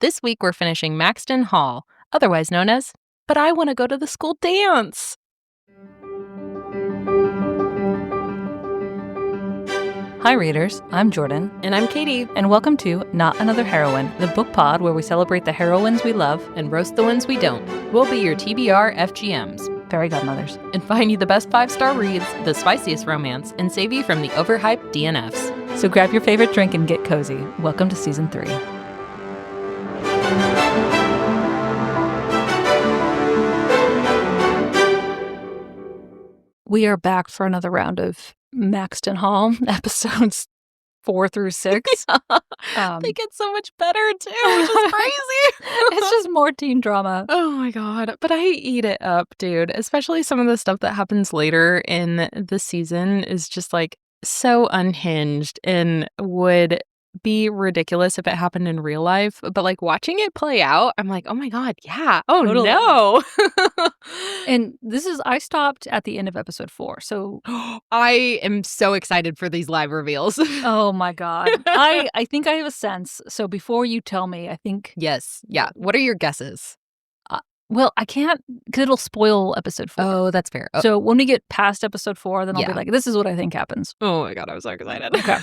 This week we're finishing Maxton Hall, otherwise known as But I Want to Go to the School Dance. Hi readers, I'm Jordan. And I'm Katie. And welcome to Not Another Heroine, the book pod where we celebrate the heroines we love and roast the ones we don't. We'll be your TBR FGMs. Fairy godmothers. And find you the best 5-star reads, the spiciest romance, and save you from the overhyped DNFs. So grab your favorite drink and get cozy. Welcome to Season 3. We are back for another round of Maxton Hall episodes 4 through 6. They get so much better too, which is crazy. It's just more teen drama. Oh my god. But I eat it up, dude. Especially some of the stuff that happens later in the season is just like so unhinged and would be ridiculous if it happened in real life. But like watching it play out, I'm like, oh my god, yeah. Oh Totally. no. And I stopped at the end of episode 4. So I am so excited for these live reveals. Oh my god. I think I have a sense. So before you tell me, I think... Yes. Yeah. What are your guesses? Well, I can't, because it'll spoil episode 4. Oh, that's fair. Oh. So when we get past episode 4, then I'll be like, this is what I think happens. Oh my god, I was so excited. Okay.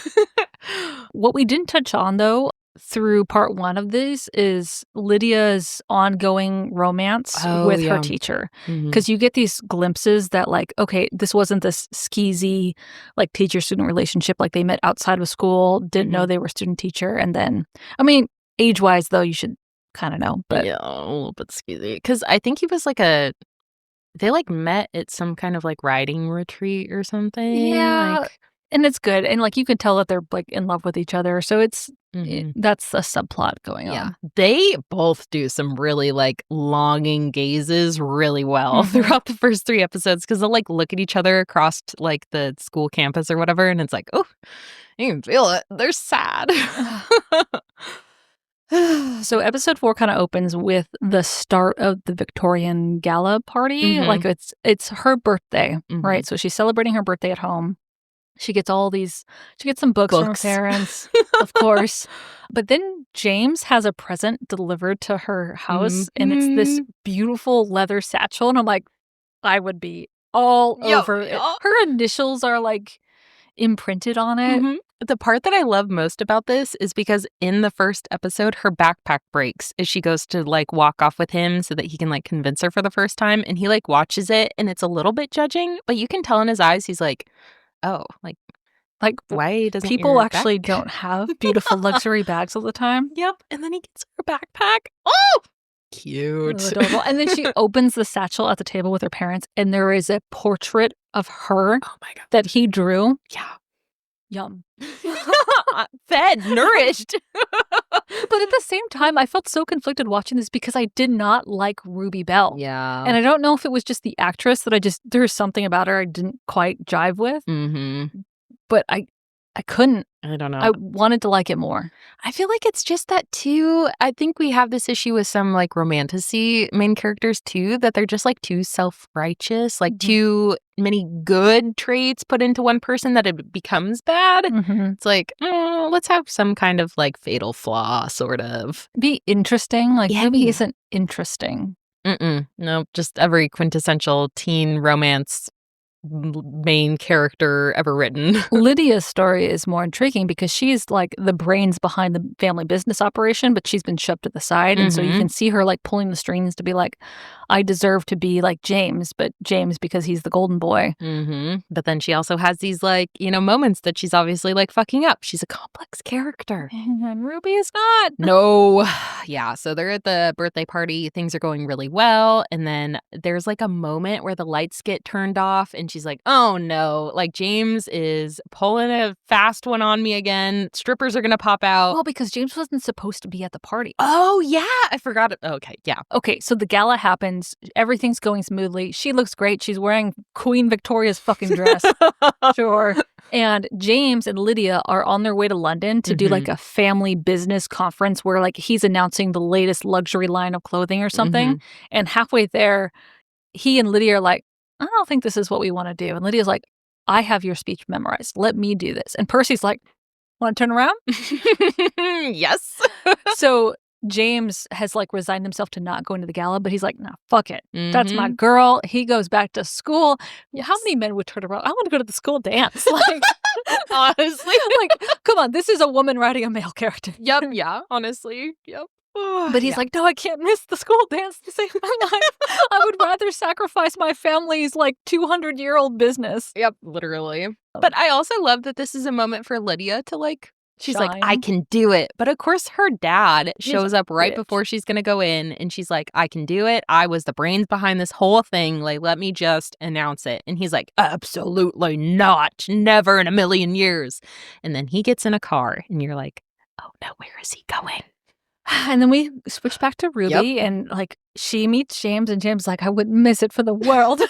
What we didn't touch on, though, through part 1 of this is Lydia's ongoing romance with her teacher. Because you get these glimpses that, like, okay, this wasn't this skeezy, like, teacher-student relationship. Like, they met outside of school, didn't know they were student-teacher. And then, I mean, age-wise, though, you should kind of know. But yeah, a little bit skeezy. Because I think he was like they like met at some kind of like riding retreat or something. Yeah. And it's good. And like you can tell that they're like in love with each other. So it's that's a subplot going on. Yeah. They both do some really like longing gazes really well throughout the first 3 episodes, because they'll like look at each other across like the school campus or whatever. And it's like, oh, you can feel it. They're sad. So episode 4 kind of opens with the start of the Victorian gala party. Like it's her birthday, right? So she's celebrating her birthday at home. She gets some books from her parents, of course. But then James has a present delivered to her house, and it's this beautiful leather satchel. And I'm like, I would be all over it. Her initials are like imprinted on it. The part that I love most about this is because in the first episode, her backpack breaks as she goes to like walk off with him so that he can like convince her for the first time. And he like watches it, and it's a little bit judging, but you can tell in his eyes he's like, oh, like why doesn't people actually don't have beautiful luxury bags all the time? Yep. And then he gets her backpack. Oh, cute. Adorable. And then she opens the satchel at the table with her parents, and there is a portrait of her that he drew. Yeah. Yum. Fed, nourished. But at the same time, I felt so conflicted watching this because I did not like Ruby Bell. Yeah. And I don't know if it was just the actress that there's something about her I didn't quite jive with. But I couldn't. I don't know. I wanted to like it more. I feel like it's just that too. I think we have this issue with some like romantasy main characters too, that they're just like too self-righteous, like too many good traits put into one person that it becomes bad. It's like, let's have some kind of like fatal flaw, sort of. Be interesting. Like Ruby isn't interesting. No, just every quintessential teen romance main character ever written. Lydia's story is more intriguing because she's like the brains behind the family business operation, but she's been shoved to the side. And so you can see her like pulling the strings to be like, I deserve to be like James, but James because he's the golden boy. But then she also has these like, moments that she's obviously like fucking up. She's a complex character. And Ruby is not. No. Yeah. So they're at the birthday party. Things are going really well. And then there's like a moment where the lights get turned off and she's like, oh no, like James is pulling a fast one on me again. Strippers are going to pop out. Well, because James wasn't supposed to be at the party. Oh, yeah. I forgot it. Okay. Yeah. Okay. So the gala happens. Everything's going smoothly. She looks great. She's wearing Queen Victoria's fucking dress. Sure. And James and Lydia are on their way to London to do like a family business conference where like he's announcing the latest luxury line of clothing or something. And halfway there, he and Lydia are like, I don't think this is what we want to do. And Lydia's like, I have your speech memorized. Let me do this. And Percy's like, want to turn around? Yes. So James has, like, resigned himself to not going to the gala, but he's like, "Nah, fuck it. That's my girl." He goes back to school. Yes. How many men would turn around? I want to go to the school dance. Like, honestly. like, come on, this is a woman writing a male character. Yep, yeah, honestly, yep. But he's like, "No, I can't miss the school dance to save my life. I would rather sacrifice my family's, like, 200-year-old business." Yep, literally. But I also love that this is a moment for Lydia to, like, she's like, "I can do it." But of course, her dad shows up right before she's going to go in. And she's like, "I can do it. I was the brains behind this whole thing. Like, let me just announce it." And he's like, "Absolutely not. Never in a million years." And then he gets in a car and you're like, oh no, where is he going? And then we switch back to Ruby and, like, she meets James and James is like, "I wouldn't miss it for the world."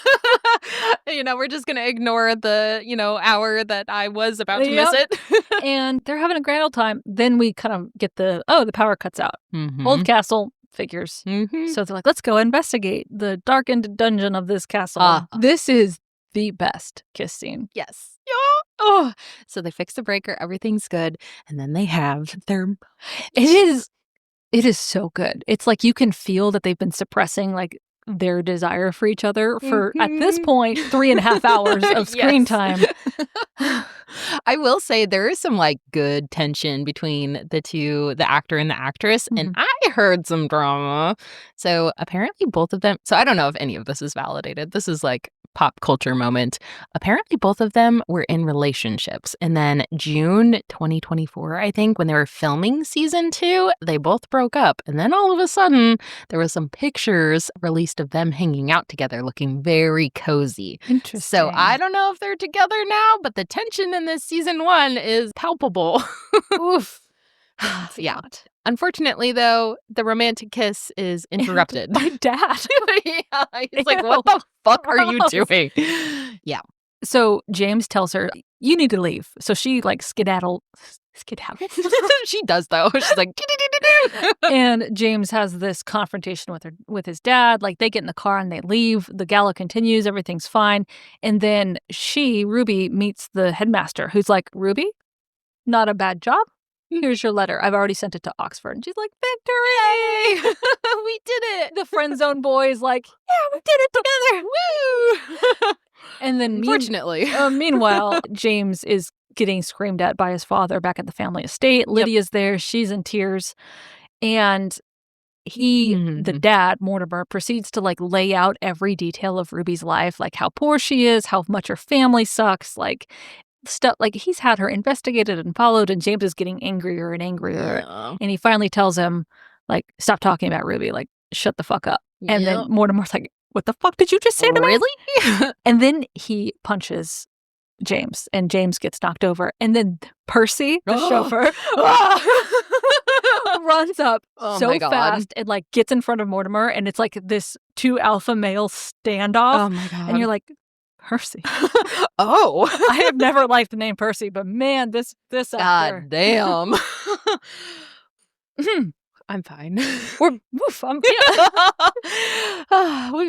We're just going to ignore the, hour that I was about to miss it. And they're having a grand old time. Then we kind of get the power cuts out. Old castle figures. So they're like, "Let's go investigate the darkened dungeon of this castle." This is the best kiss scene. Yes. Oh, so they fix the breaker. Everything's good. And then they have their... It is so good. It's like you can feel that they've been suppressing, like, their desire for each other for, at this point, 3.5 hours of screen time. I will say there is some, like, good tension between the two, the actor and the actress, and I heard some drama. So apparently both of them... So I don't know if any of this is validated. This is, like, pop culture moment. Apparently both of them were in relationships. And then June 2024, I think, when they were filming season 2, they both broke up. And then all of a sudden, there was some pictures released of them hanging out together looking very cozy. Interesting. So I don't know if they're together now, but the tension in this season 1 is palpable. Oof. Yeah. Unfortunately, though, the romantic kiss is interrupted. By Dad. Yeah, he's like, "What the fuck are you doing?" Yeah. So James tells her, "You need to leave." So she, like, skedaddles. She does, though. She's like... And James has this confrontation with his dad. Like, they get in the car and they leave. The gala continues. Everything's fine. And then Ruby, meets the headmaster, who's like, "Ruby, not a bad job. Here's your letter. I've already sent it to Oxford." And she's like, "Victory! We did it!" The friend zone boy's like, "Yeah, we did it together. Woo!" And then unfortunately, meanwhile, James is getting screamed at by his father back at the family estate. Lydia's there. She's in tears. And the dad, Mortimer, proceeds to, like, lay out every detail of Ruby's life, like how poor she is, how much her family sucks, like, stuff. Like, he's had her investigated and followed, and James is getting angrier and angrier. Yeah. And he finally tells him, like, "Stop talking about Ruby, like, shut the fuck up." And then Mortimer's like, "What the fuck did you just say to me?" Really? And then he punches James, and James gets knocked over. And then Percy, the chauffeur, runs up so fast and, like, gets in front of Mortimer, and it's like this 2 alpha male standoff. Oh my God. And you're like, Percy. Oh. I have never liked the name Percy, but man, this actor. God damn. I'm fine. We've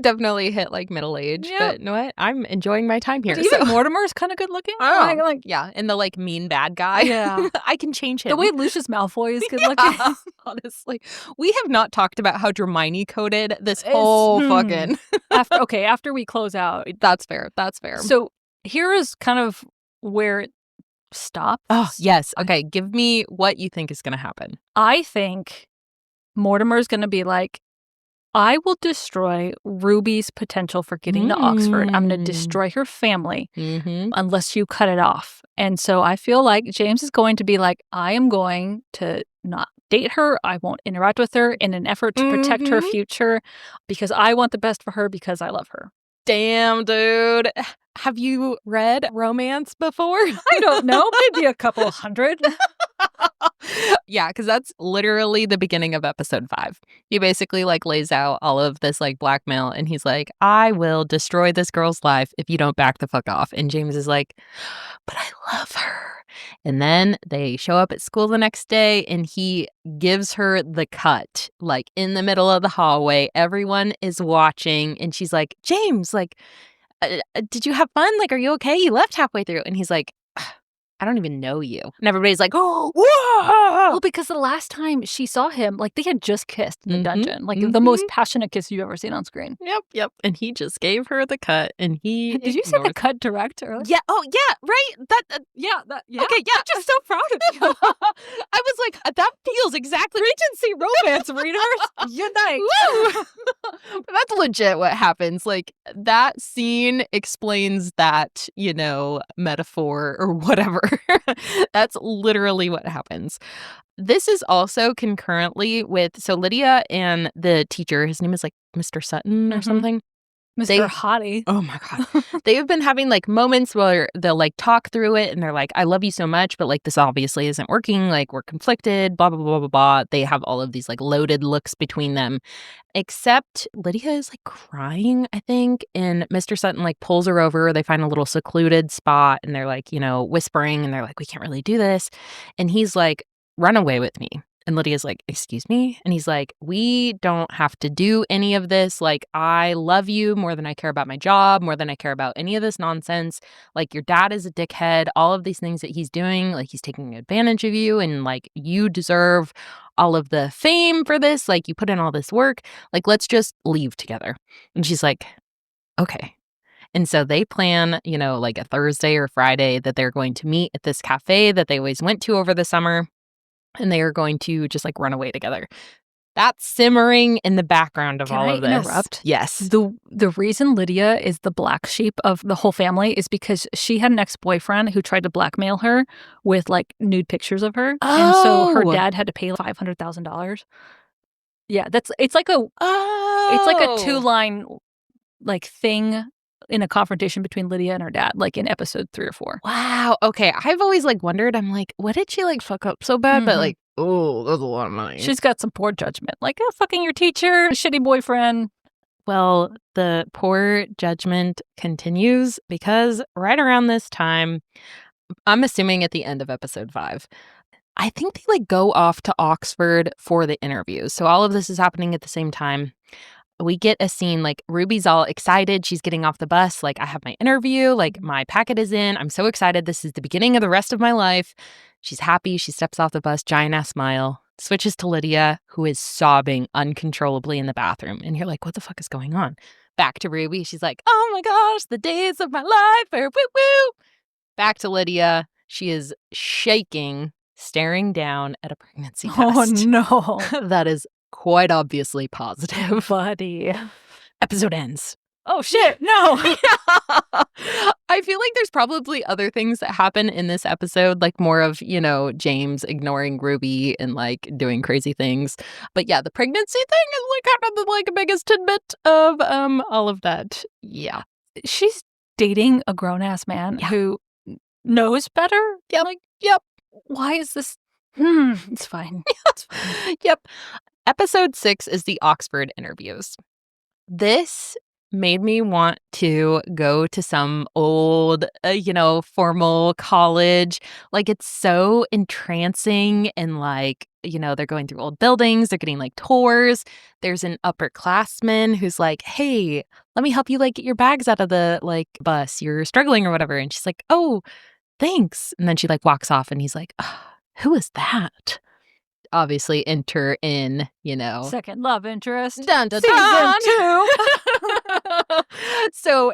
definitely hit, like, middle age, but you know what? I'm enjoying my time here. But even Mortimer's kind of good looking. Oh, yeah, and the, like, mean bad guy. Yeah, I can change him. The way Lucius Malfoy is good looking. Honestly, we have not talked about how Hermione coded this whole fucking. After we close out, that's fair. That's fair. So here is kind of where it stops. Oh yes. Okay, give me what you think is going to happen. I think Mortimer's going to be like, "I will destroy Ruby's potential for getting to Oxford. I'm going to destroy her family unless you cut it off." And so I feel like James is going to be like, "I am going to not date her. I won't interact with her in an effort to protect her future because I want the best for her because I love her." Damn, dude. Have you read romance before? I don't know. Maybe a couple hundred. Yeah, because that's literally the beginning of episode 5. He basically, like, lays out all of this, like, blackmail, and he's like, "I will destroy this girl's life if you don't back the fuck off." And James is like, "But I love her." And then they show up at school the next day, and he gives her the cut, like, in the middle of the hallway. Everyone is watching, and she's like, "James, like, did you have fun? Like, are you okay? You left halfway through." And he's like, I don't even know you. And everybody's like, oh, whoa! Well, because the last time she saw him, like, they had just kissed in the dungeon. Like, the mhm. most passionate kiss you've ever seen on screen. Yep. And he just gave her the cut, and he Did you say the cut direct earlier? Yeah. Oh, yeah. Right. Yeah. Okay. Yeah. I'm just so proud of you. I was like, that feels exactly. Regency romance readers, unite. Woo! But that's legit what happens. Like, that scene explains that, metaphor or whatever. That's literally what happens. This is also concurrently with, so Lydia and the teacher, his name is like Mr. Sutton or something. Mr. Hottie. Oh my God. They have been having like moments where they'll like talk through it and they're like, I love you so much, but like this obviously isn't working. Like we're conflicted, blah, blah, blah, blah, blah. They have all of these like loaded looks between them, except Lydia is like crying, I think. And Mr. Sutton like pulls her over. They find a little secluded spot and they're like, whispering and they're like, we can't really do this. And he's like, run away with me. And Lydia's like, excuse me? And he's like, we don't have to do any of this. Like, I love you more than I care about my job, more than I care about any of this nonsense. Like, your dad is a dickhead. All of these things that he's doing, like, he's taking advantage of you. And, like, you deserve all of the fame for this. Like, you put in all this work. Like, let's just leave together. And she's like, okay. And so they plan, like a Thursday or Friday that they're going to meet at this cafe that they always went to over the summer. And they are going to just like run away together. That's simmering in the background of all of this. Can I interrupt? Yes. The reason Lydia is the black sheep of the whole family is because she had an ex-boyfriend who tried to blackmail her with like nude pictures of her. Oh. And so her dad had to pay $500,000. Yeah, it's like a 2-line like thing in a confrontation between Lydia and her dad, like in episode 3 or 4. Wow. Okay. I've always like wondered, I'm like, what did she like fuck up so bad? But like, oh, that's a lot of money. She's got some poor judgment. Like, fucking your teacher, shitty boyfriend. Well, the poor judgment continues because right around this time, I'm assuming at the end of episode 5, I think they like go off to Oxford for the interviews. So all of this is happening at the same time. We get a scene like Ruby's all excited. She's getting off the bus. Like, I have my interview. Like, my packet is in. I'm so excited. This is the beginning of the rest of my life. She's happy. She steps off the bus, giant ass smile, switches to Lydia, who is sobbing uncontrollably in the bathroom. And you're like, what the fuck is going on? Back to Ruby. She's like, oh my gosh, the days of my life are woo woo. Back to Lydia. She is shaking, staring down at a pregnancy test. Oh no. That is quite obviously positive. Buddy. Episode ends. Oh shit, no. Yeah. I feel like there's probably other things that happen in this episode, like more of, James ignoring Ruby and like doing crazy things. But yeah, the pregnancy thing is like kind of like the biggest tidbit of all of that. Yeah. She's dating a grown-ass man who knows better. Yep. Like, yep. Why is this? It's fine. Yep. Episode 6 is the Oxford interviews. This made me want to go to some old, formal college. Like, it's so entrancing and like, they're going through old buildings. They're getting like tours. There's an upperclassman who's like, hey, let me help you like get your bags out of the like bus. You're struggling or whatever. And she's like, oh, thanks. And then she like walks off and he's like, oh, who is that? Obviously enter in, Second love interest. Dun, dun, Season dun. 2. So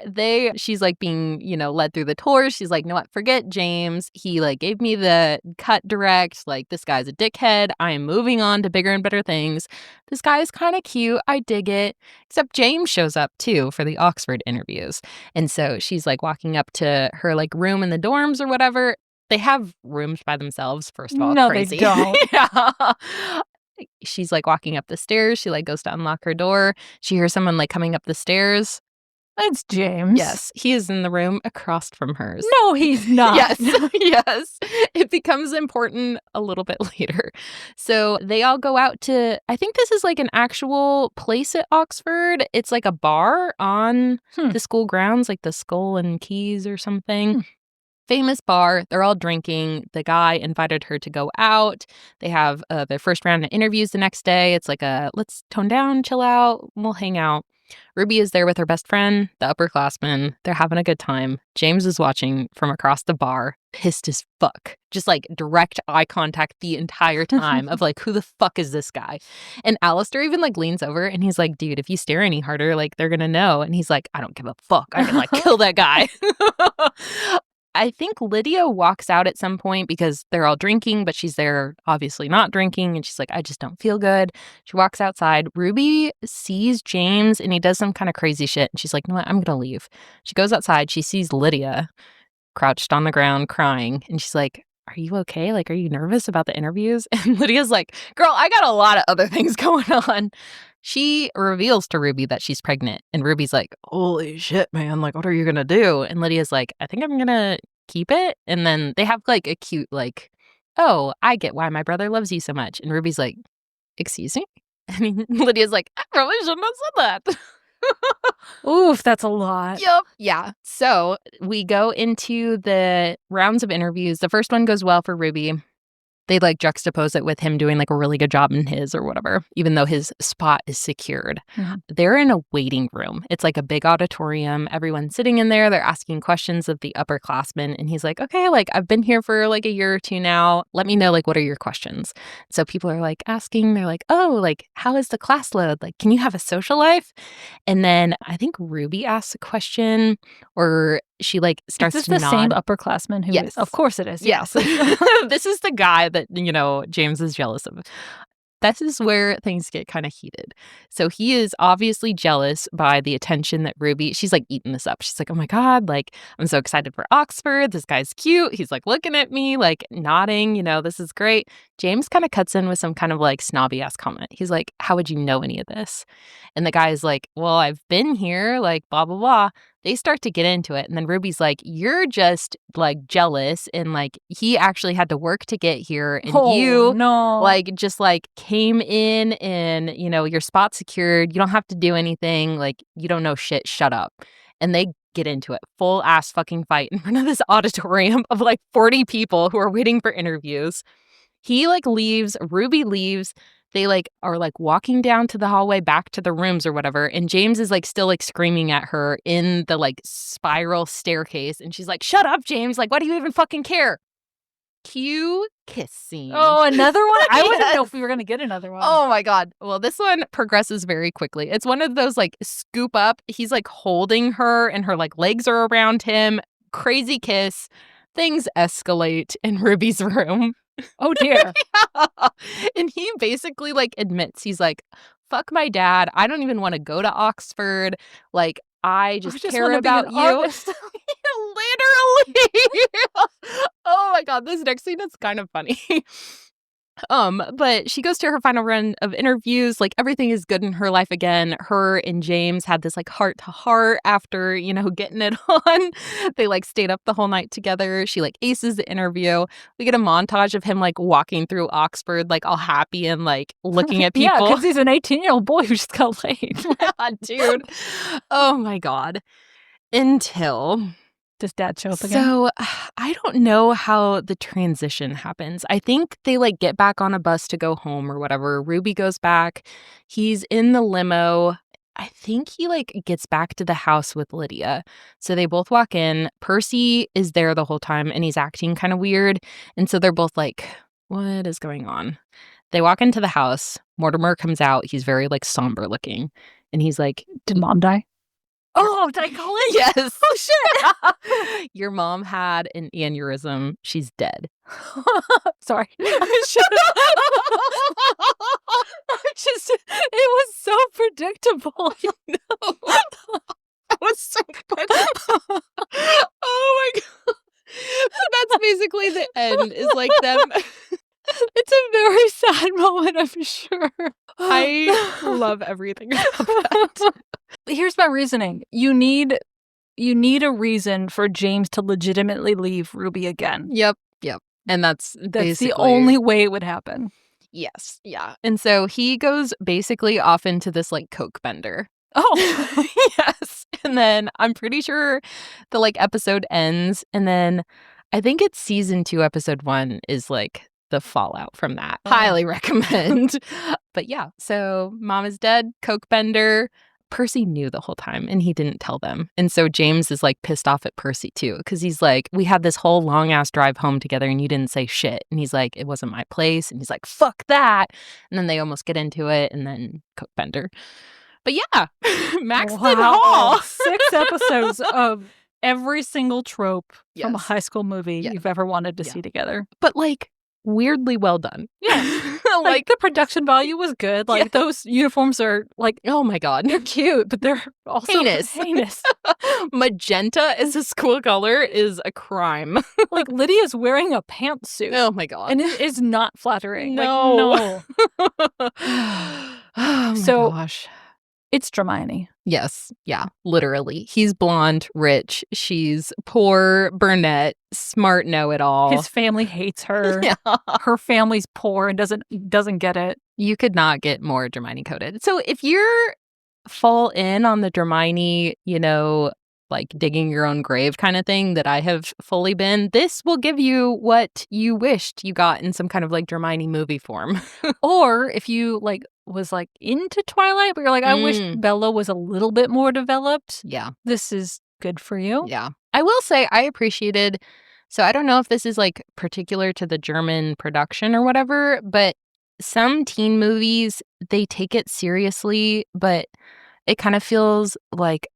she's like being, led through the tours. She's like, no, what? Forget James. He like gave me the cut direct. Like, this guy's a dickhead. I am moving on to bigger and better things. This guy is kind of cute. I dig it. Except James shows up too for the Oxford interviews. And so she's like walking up to her like room in the dorms or whatever. They have rooms by themselves, first of all. No, crazy. they don't. Yeah. She's like walking up the stairs. She like goes to unlock her door. She hears someone like coming up the stairs. It's James. Yes, he is in the room across from hers. No, he's not. Yes, yes. It becomes important a little bit later. So they all go out to, I think this is like an actual place at Oxford. It's like a bar on the school grounds, like the Skull and Keys or something. Famous bar. They're all drinking. The guy invited her to go out. They have their first round of interviews the next day. It's like let's tone down, chill out, we'll hang out. Ruby is there with her best friend, the upperclassman. They're having a good time. James is watching from across the bar, pissed as fuck. Just like direct eye contact the entire time of like, who the fuck is this guy? And Alistair even like leans over and he's like, dude, if you stare any harder, like they're gonna know. And he's like, I don't give a fuck. I can like kill that guy. I think Lydia walks out at some point because they're all drinking, but she's there obviously not drinking. And she's like, I just don't feel good. She walks outside. Ruby sees James and he does some kind of crazy shit. And she's like, no, I'm going to leave. She goes outside. She sees Lydia crouched on the ground crying. And she's like, are you okay? Like, are you nervous about the interviews? And Lydia's like, girl, I got a lot of other things going on. She reveals to Ruby that she's pregnant. And Ruby's like, holy shit, man. Like, what are you going to do? And Lydia's like, I think I'm going to keep it. And then they have like a cute, like, oh, I get why my brother loves you so much. And Ruby's like, excuse me? And Lydia's like, I probably shouldn't have said that. Oof, that's a lot. Yep. Yeah. So we go into the rounds of interviews. The first one goes well for Ruby. They like juxtapose it with him doing like a really good job in his or whatever, even though his spot is secured. Mm-hmm. They're in a waiting room. It's like a big auditorium. Everyone's sitting in there. They're asking questions of the upperclassmen. And he's like, okay, like I've been here for like a year or two now. Let me know, like, what are your questions? So people are like asking, they're like, oh, like, how is the class load? Like, can you have a social life? And then I think Ruby asks a question or she like starts is to this the nod. same upperclassman who Yes. is? Of course it is. Yes. This is the guy that, you know, James is jealous of. This is where things get kind of heated. So he is obviously jealous by the attention that Ruby, she's like eating this up. She's like, oh my God, like, I'm so excited for Oxford. This guy's cute. He's like looking at me, like nodding, you know, this is great. James kind of cuts in with some kind of like snobby ass comment. He's like, how would you know any of this? And the guy's like, well, I've been here, like, blah, blah, blah. They start to get into it. And then Ruby's like, you're just like jealous. And like, he actually had to work to get here. And you like just like came in and, you know, your spot secured. You don't have to do anything. Like, you don't know shit. Shut up. And they get into it. Full ass fucking fight in front of this auditorium of like 40 people who are waiting for interviews. He like leaves. Ruby leaves. They like are like walking down to the hallway back to the rooms or whatever. And James is like still like screaming at her in the like spiral staircase. And she's like, shut up, James. Like, why do you even fucking care? Cue kiss scene. Oh, another one? I wouldn't know if we were going to get another one. Oh my God. Well, this one progresses very quickly. It's one of those like scoop up. He's like holding her and her like legs are around him. Crazy kiss. Things escalate in Ruby's room. Oh dear. Yeah. And he basically like admits, he's like, fuck my dad. I don't even want to go to Oxford. Like, I just care about you. Literally. Oh my God, this next scene is kind of funny. But she goes to her final run of interviews. Like, everything is good in her life again. Her and James had this like heart to heart after, you know, getting it on. They like stayed up the whole night together. She like aces the interview. We get a montage of him like walking through Oxford, like all happy and like looking at people. Yeah, because he's an 18-year-old boy who just got laid. Yeah, dude. Oh my God. Until... Does dad show up again? So I don't know how the transition happens. I think they like get back on a bus to go home or whatever. Ruby goes back. He's in the limo. I think he like gets back to the house with Lydia. So they both walk in. Percy is there the whole time and he's acting kind of weird. And so they're both like, what is going on? They walk into the house. Mortimer comes out. He's very like somber looking. And he's like, did mom die? Oh, did I call it? Yes. Oh, shit. Your mom had an aneurysm. She's dead. Sorry. It was so predictable. No. That was so good. Oh my God. That's basically the end, is like them. It's a very sad moment, I'm sure. I love everything about that. Here's my reasoning. You need a reason for James to legitimately leave Ruby again. Yep. And that's the only way it would happen. Yes. Yeah. And so he goes basically off into this like coke bender. Oh. Yes. And then I'm pretty sure the like episode ends. And then I think it's season 2, episode 1 is like the fallout from that. Highly recommend. But yeah, so mom is dead, coke bender. Percy knew the whole time and he didn't tell them. And so James is like pissed off at Percy too, because he's like, we had this whole long ass drive home together and you didn't say shit. And he's like, it wasn't my place. And he's like, fuck that. And then they almost get into it and then Cook Bender. But yeah, Maxton Hall. 6 episodes of every single trope from a high school movie you've ever wanted to see together. But like weirdly well done. Yeah. Like the production value was good. Like those uniforms are like, oh my God. They're cute, but they're also heinous. Magenta as a school color is a crime. Like Lydia's wearing a pantsuit. Oh my God. And it is not flattering. No. Like, no. Oh my gosh. It's Hermione. Yes. Yeah. Literally. He's blonde, rich. She's poor, brunette, smart know-it-all. His family hates her. Yeah. Her family's poor and doesn't get it. You could not get more Hermione coded. So if you're fall in on the Hermione, like digging your own grave kind of thing that I have fully been, this will give you what you wished you got in some kind of like Hermione movie form. Or if you was into Twilight, but you're like, I wish Bella was a little bit more developed. Yeah. This is good for you. Yeah. I will say I appreciated, so I don't know if this is like particular to the German production or whatever, but some teen movies, they take it seriously, but it kind of feels like,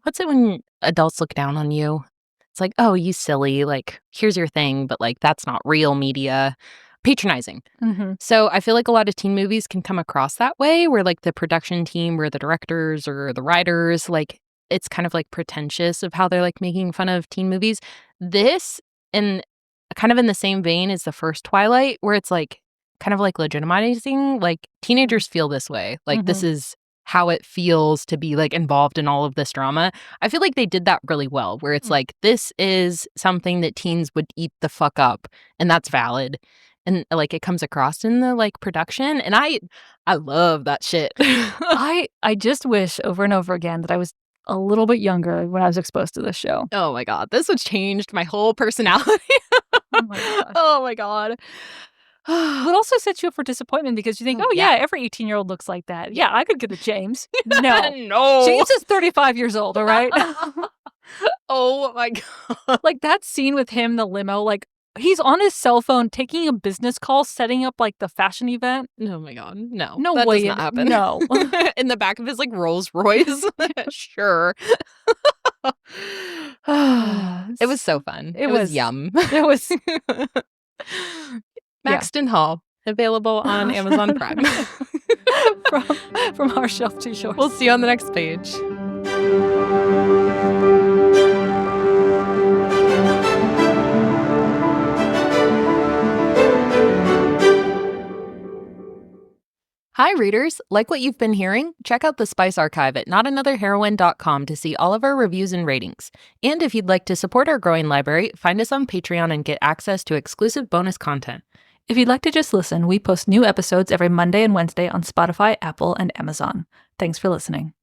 what's it when adults look down on you? It's like, oh, you silly, like, here's your thing, but like, that's not real media. Patronizing. Mm-hmm. So I feel like a lot of teen movies can come across that way, where like the production team or the directors or the writers, like it's kind of like pretentious of how they're like making fun of teen movies. This, and kind of in the same vein as the first Twilight, where it's like kind of like legitimizing, like teenagers feel this way. Like this is how it feels to be like involved in all of this drama. I feel like they did that really well, where it's like, this is something that teens would eat the fuck up, and that's valid. And like it comes across in the like production, and I love that shit. I just wish over and over again that I was a little bit younger when I was exposed to this show. Oh my God, this would changed my whole personality. Oh my God. Oh my God. It also sets you up for disappointment because you think, oh yeah, every 18-year-old looks like that. Yeah, I could get the James. No. No. James is 35 years old, all right? Oh my God. Like that scene with him in the limo, like he's on his cell phone taking a business call, setting up like the fashion event. Oh my God. No. No that way. Does not happen. No. In the back of his like Rolls Royce. Sure. It was so fun. It was yum. It was. Maxton Hall, available on Amazon Prime. from our shelf to yours. We'll see you on the next page. Hi, readers. Like what you've been hearing? Check out the Spice Archive at notanotherheroine.com to see all of our reviews and ratings. And if you'd like to support our growing library, find us on Patreon and get access to exclusive bonus content. If you'd like to just listen, we post new episodes every Monday and Wednesday on Spotify, Apple, and Amazon. Thanks for listening.